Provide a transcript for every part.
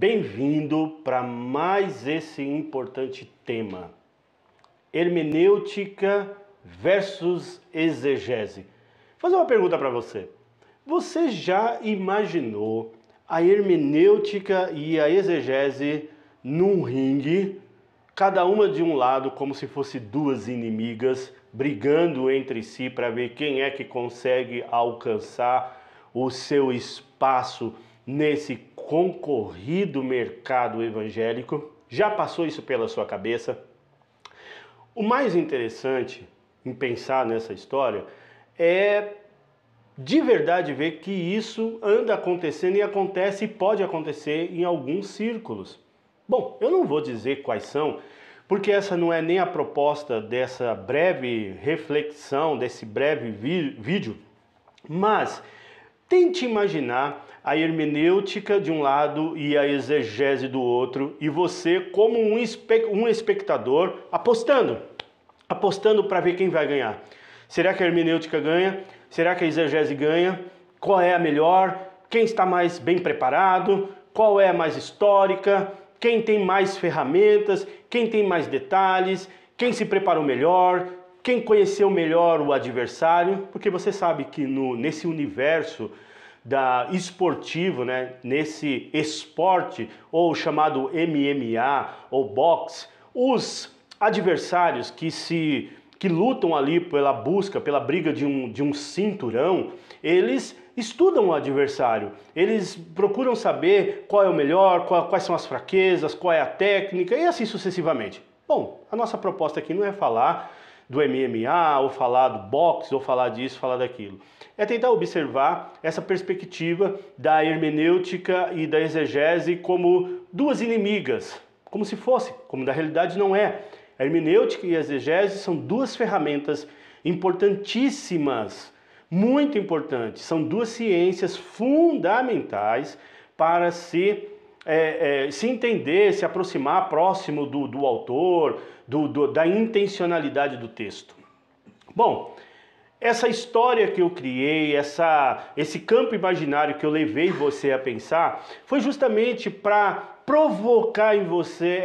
Bem-vindo para mais esse importante tema: hermenêutica versus exegese. Vou fazer uma pergunta para você. Você já imaginou a hermenêutica e a exegese num ringue, cada uma de um lado, como se fosse duas inimigas, brigando entre si para ver quem é que consegue alcançar o seu espaço nesse concorrido mercado evangélico? Já passou isso pela sua cabeça? O mais interessante em pensar nessa história é de verdade ver que isso anda acontecendo e acontece e pode acontecer em alguns círculos. Bom, eu não vou dizer quais são, porque essa não é nem a proposta dessa breve reflexão, desse breve vídeo, mas tente imaginar a hermenêutica de um lado e a exegese do outro, e você como um espectador apostando para ver quem vai ganhar. Será que a hermenêutica ganha? Será que a exegese ganha? Qual é a melhor? Quem está mais bem preparado? Qual é a mais histórica? Quem tem mais ferramentas? Quem tem mais detalhes? Quem se preparou melhor? Quem conheceu melhor o adversário? Porque você sabe que nesse universo esportivo, né, nesse esporte, ou chamado MMA, ou boxe, os adversários que lutam ali pela busca, pela briga de um cinturão, eles estudam o adversário, eles procuram saber qual é o melhor, quais são as fraquezas, qual é a técnica e assim sucessivamente. Bom, a nossa proposta aqui não é falar do MMA, ou falar do boxe, ou falar disso, falar daquilo. É tentar observar essa perspectiva da hermenêutica e da exegese como duas inimigas, como se fosse, como na realidade não é. A hermenêutica e a exegese são duas ferramentas importantíssimas, muito importantes. São duas ciências fundamentais para se entender, se aproximar próximo do autor, da intencionalidade do texto. Bom, essa história que eu criei, esse campo imaginário que eu levei você a pensar, foi justamente para provocar em você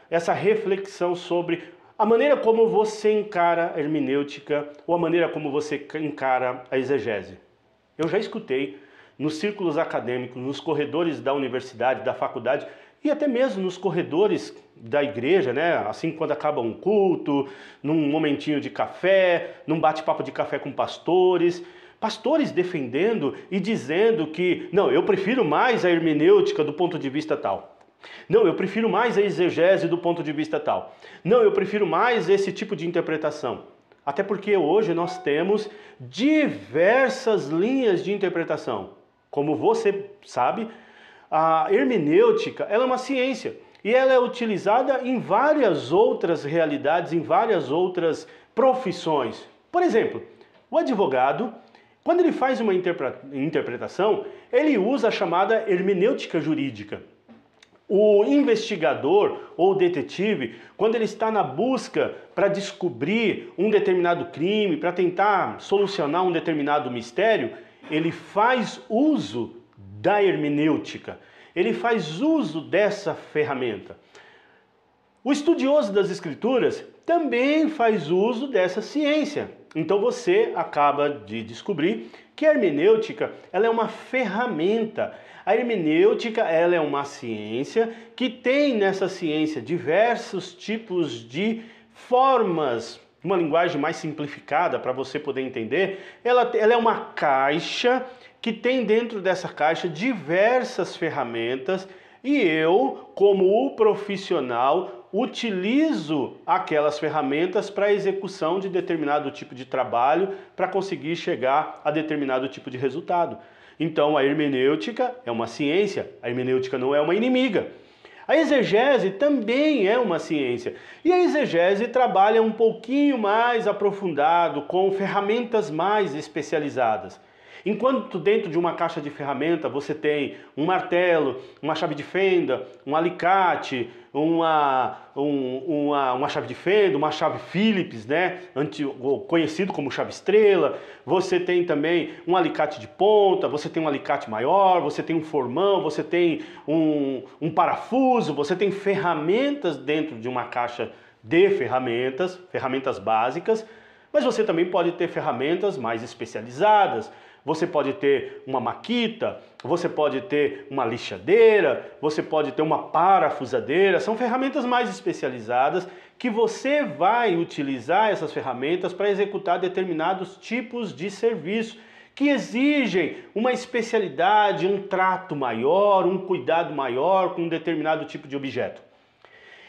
essa reflexão sobre a maneira como você encara a hermenêutica ou a maneira como você encara a exegese. Eu já escutei nos círculos acadêmicos, nos corredores da universidade, da faculdade e até mesmo nos corredores da igreja, né? Assim, quando acaba um culto, num momentinho de café, num bate-papo de café com pastores defendendo e dizendo que, não, eu prefiro mais a hermenêutica do ponto de vista tal. Não, eu prefiro mais a exegese do ponto de vista tal. Não, eu prefiro mais esse tipo de interpretação. Até porque hoje nós temos diversas linhas de interpretação. Como você sabe, a hermenêutica ela é uma ciência e ela é utilizada em várias outras realidades, em várias outras profissões. Por exemplo, o advogado, quando ele faz uma interpretação, ele usa a chamada hermenêutica jurídica. O investigador ou detetive, quando ele está na busca para descobrir um determinado crime, para tentar solucionar um determinado mistério, ele faz uso da hermenêutica, ele faz uso dessa ferramenta. O estudioso das escrituras também faz uso dessa ciência. Então você acaba de descobrir que a hermenêutica ela é uma ferramenta. A hermenêutica ela é uma ciência que tem nessa ciência diversos tipos de formas, uma linguagem mais simplificada para você poder entender. Ela é uma caixa que tem dentro dessa caixa diversas ferramentas e eu, como o profissional, utilizo aquelas ferramentas para a execução de determinado tipo de trabalho para conseguir chegar a determinado tipo de resultado. Então a hermenêutica é uma ciência, a hermenêutica não é uma inimiga. A exegese também é uma ciência e a exegese trabalha um pouquinho mais aprofundado, com ferramentas mais especializadas. Enquanto dentro de uma caixa de ferramenta você tem um martelo, uma chave de fenda, um alicate, uma chave de fenda, uma chave Phillips, né? Conhecido como chave estrela, você tem também um alicate de ponta, você tem um alicate maior, você tem um formão, você tem um parafuso, você tem ferramentas dentro de uma caixa de ferramentas, ferramentas básicas, mas você também pode ter ferramentas mais especializadas. Você pode ter uma maquita, você pode ter uma lixadeira, você pode ter uma parafusadeira. São ferramentas mais especializadas que você vai utilizar essas ferramentas para executar determinados tipos de serviço que exigem uma especialidade, um trato maior, um cuidado maior com um determinado tipo de objeto.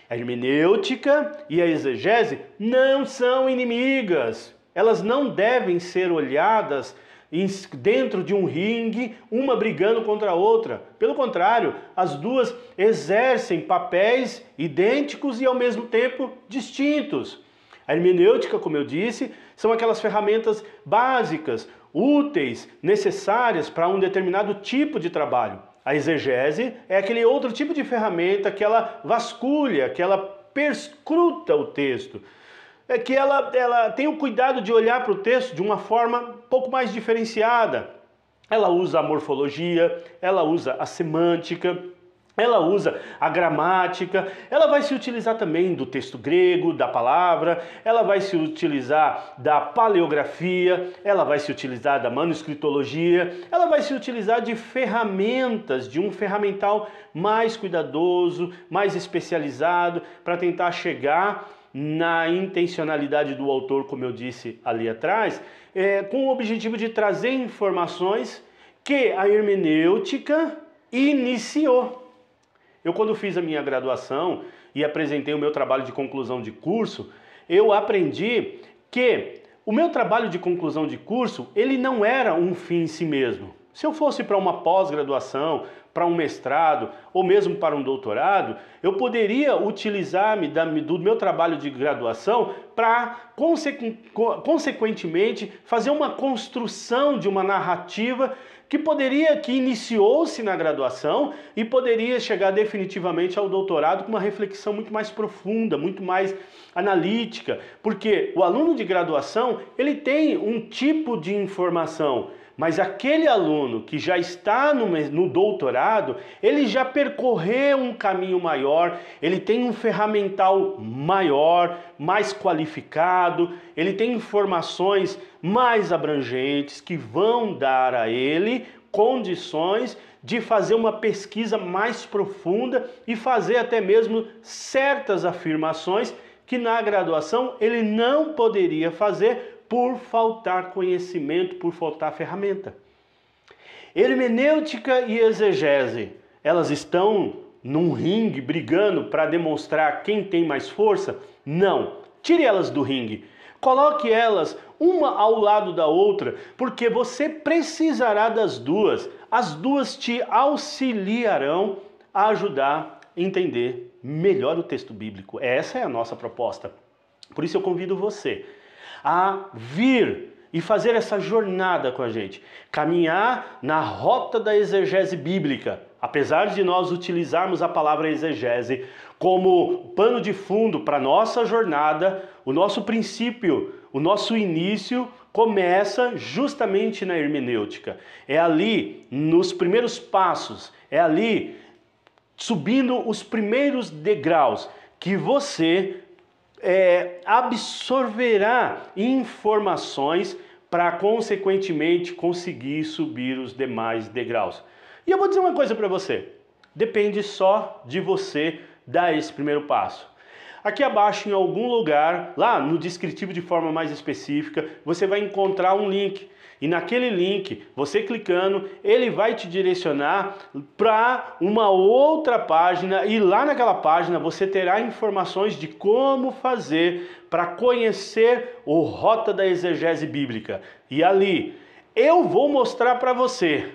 A hermenêutica e a exegese não são inimigas. Elas não devem ser olhadas dentro de um ringue, uma brigando contra a outra. Pelo contrário, as duas exercem papéis idênticos e ao mesmo tempo distintos. A hermenêutica, como eu disse, são aquelas ferramentas básicas, úteis, necessárias para um determinado tipo de trabalho. A exegese é aquele outro tipo de ferramenta que ela vasculha, que ela perscruta o texto. É que ela tem o cuidado de olhar para o texto de uma forma um pouco mais diferenciada. Ela usa a morfologia, ela usa a semântica, ela usa a gramática, ela vai se utilizar também do texto grego, da palavra, ela vai se utilizar da paleografia, ela vai se utilizar da manuscritologia, ela vai se utilizar de ferramentas, de um ferramental mais cuidadoso, mais especializado, para tentar chegar na intencionalidade do autor, como eu disse ali atrás, com o objetivo de trazer informações que a hermenêutica iniciou. Eu, quando fiz a minha graduação e apresentei o meu trabalho de conclusão de curso, eu aprendi que o meu trabalho de conclusão de curso, ele não era um fim em si mesmo. Se eu fosse para uma pós-graduação, para um mestrado ou mesmo para um doutorado, eu poderia utilizar-me do meu trabalho de graduação para, consequentemente, fazer uma construção de uma narrativa que iniciou-se na graduação e poderia chegar definitivamente ao doutorado com uma reflexão muito mais profunda, muito mais analítica, porque o aluno de graduação, ele tem um tipo de informação, mas aquele aluno que já está no doutorado, ele já percorreu um caminho maior, ele tem um ferramental maior, mais qualificado, ele tem informações mais abrangentes que vão dar a ele condições de fazer uma pesquisa mais profunda e fazer até mesmo certas afirmações que na graduação ele não poderia fazer por faltar conhecimento, por faltar ferramenta. Hermenêutica e exegese, elas estão num ringue brigando para demonstrar quem tem mais força? Não. Tire elas do ringue. Coloque elas uma ao lado da outra, porque você precisará das duas. As duas te auxiliarão a ajudar a entender melhor o texto bíblico. Essa é a nossa proposta. Por isso eu convido você a vir e fazer essa jornada com a gente, caminhar na rota da exegese bíblica. Apesar de nós utilizarmos a palavra exegese como pano de fundo para a nossa jornada, o nosso princípio, o nosso início começa justamente na hermenêutica. É ali, nos primeiros passos, é ali, subindo os primeiros degraus, que você absorverá informações para, consequentemente, conseguir subir os demais degraus. E eu vou dizer uma coisa para você, depende só de você dar esse primeiro passo. Aqui abaixo, em algum lugar, lá no descritivo de forma mais específica, você vai encontrar um link. E naquele link, você clicando, ele vai te direcionar para uma outra página e lá naquela página você terá informações de como fazer para conhecer o Rota da Exegese Bíblica. E ali eu vou mostrar para você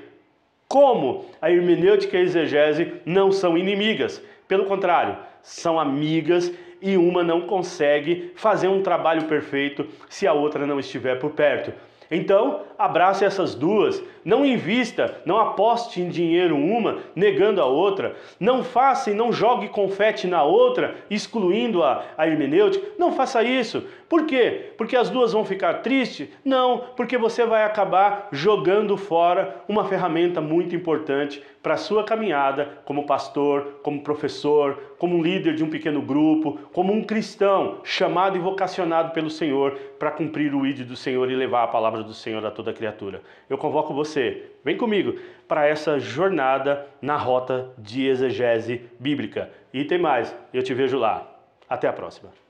como a hermenêutica e a exegese não são inimigas. Pelo contrário, são amigas e uma não consegue fazer um trabalho perfeito se a outra não estiver por perto. Então, abrace essas duas, Não invista, não aposte em dinheiro uma, negando a outra. Não faça e não jogue confete na outra, excluindo a hermenêutica. Não faça isso. Por quê? Porque as duas vão ficar tristes? Não, porque você vai acabar jogando fora uma ferramenta muito importante para a sua caminhada como pastor, como professor, como líder de um pequeno grupo, como um cristão chamado e vocacionado pelo Senhor para cumprir o ídolo do Senhor e levar a palavra do Senhor a toda criatura. Eu convoco você, vem comigo, para essa jornada na rota de exegese bíblica. E tem mais, eu te vejo lá. Até a próxima.